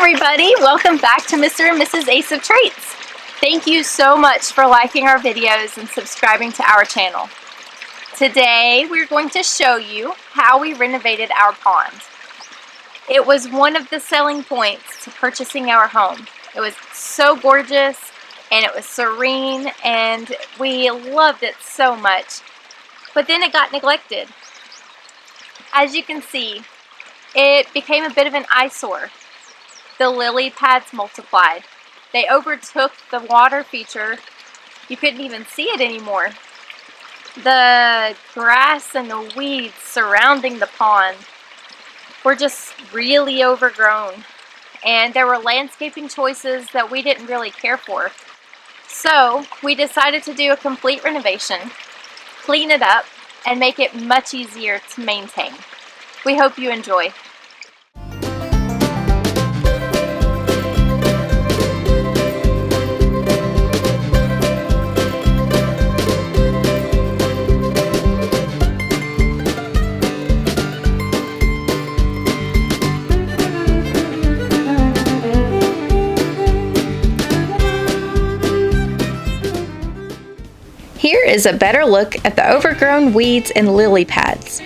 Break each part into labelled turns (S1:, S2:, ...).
S1: everybody, welcome back to Mr. and Mrs. Ace of Treats. Thank you so much for liking our videos and subscribing to our channel. Today we're going to show you how we renovated our pond. It was one of the selling points to purchasing our home. It was so gorgeous and it was serene and we loved it so much. But then it got neglected. As you can see, it became a bit of an eyesore. The lily pads multiplied. They overtook the water feature. You couldn't even see it anymore. The grass and the weeds surrounding the pond were just really overgrown. And there were landscaping choices that we didn't really care for. So we decided to do a complete renovation, clean it up, and make it much easier to maintain. We hope you enjoy. Here is a better look at the overgrown weeds and lily pads.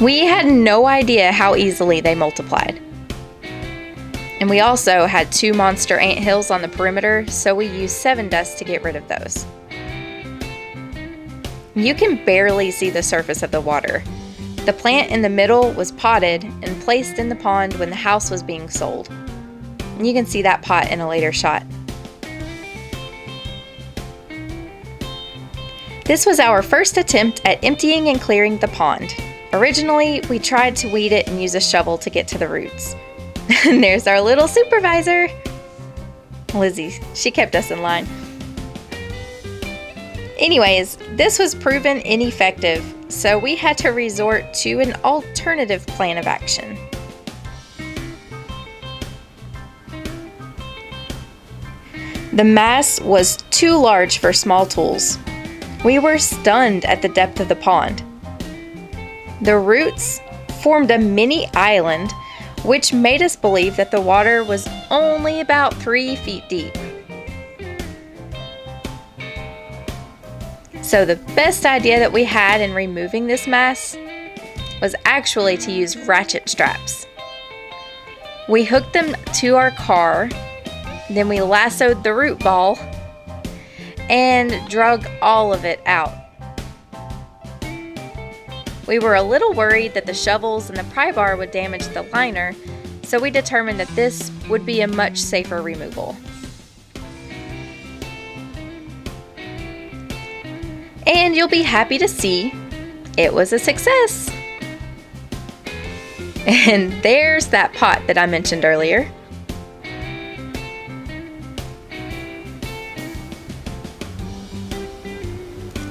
S1: We had no idea how easily they multiplied. And we also had 2 monster anthills on the perimeter, so we used 7 dust to get rid of those. You can barely see the surface of the water. The plant in the middle was potted and placed in the pond when the house was being sold. And you can see that pot in a later shot. This was our first attempt at emptying and clearing the pond. Originally, we tried to weed it and use a shovel to get to the roots. And there's our little supervisor, Lizzie. She kept us in line. Anyways, this was proven ineffective, so we had to resort to an alternative plan of action. The mass was too large for small tools. We were stunned at the depth of the pond. The roots formed a mini island, which made us believe that the water was only about 3 feet deep. So the best idea that we had in removing this mass was actually to use ratchet straps. We hooked them to our car, then we lassoed the root ball and drug all of it out. We were a little worried that the shovels and the pry bar would damage the liner, so we determined that this would be a much safer removal. And you'll be happy to see it was a success. And there's that pot that I mentioned earlier.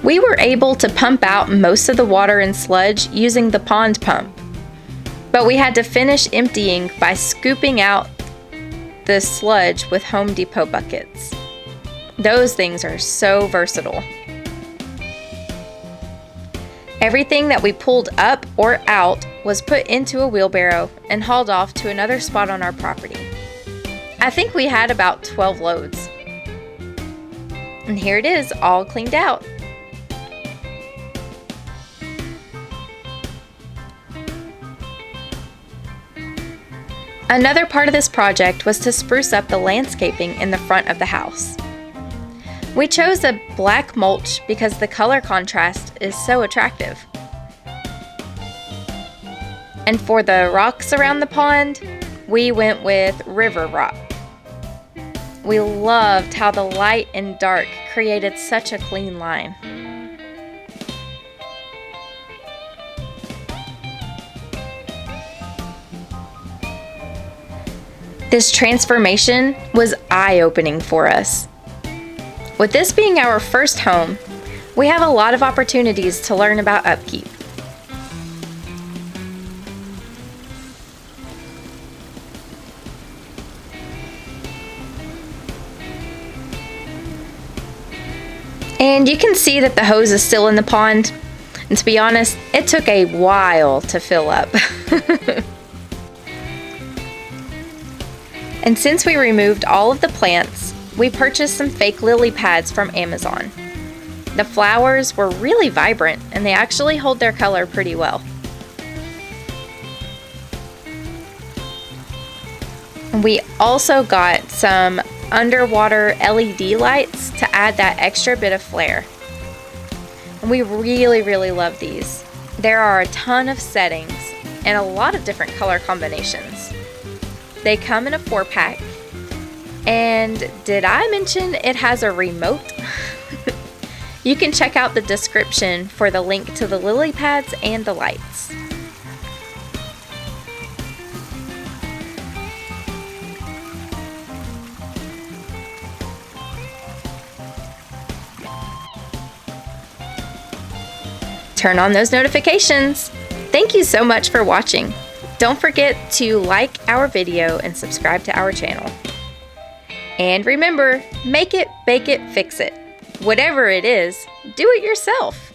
S1: We were able to pump out most of the water and sludge using the pond pump, but we had to finish emptying by scooping out the sludge with Home Depot buckets. Those things are so versatile. Everything that we pulled up or out was put into a wheelbarrow and hauled off to another spot on our property. I think we had about 12 loads. And here it is, all cleaned out. Another part of this project was to spruce up the landscaping in the front of the house. We chose a black mulch because the color contrast is so attractive. And for the rocks around the pond, we went with river rock. We loved how the light and dark created such a clean line. This transformation was eye-opening for us. With this being our first home, we have a lot of opportunities to learn about upkeep. And you can see that the hose is still in the pond. And to be honest, it took a while to fill up. And since we removed all of the plants, we purchased some fake lily pads from Amazon. The flowers were really vibrant and they actually hold their color pretty well. We also got some underwater LED lights to add that extra bit of flair. And we really love these. There are a ton of settings and a lot of different color combinations. They come in a 4-pack. And did I mention it has a remote? You can check out the description for the link to the lily pads and the lights. Turn on those notifications. Thank you so much for watching. Don't forget to like our video and subscribe to our channel. And remember, make it, bake it, fix it. Whatever it is, do it yourself.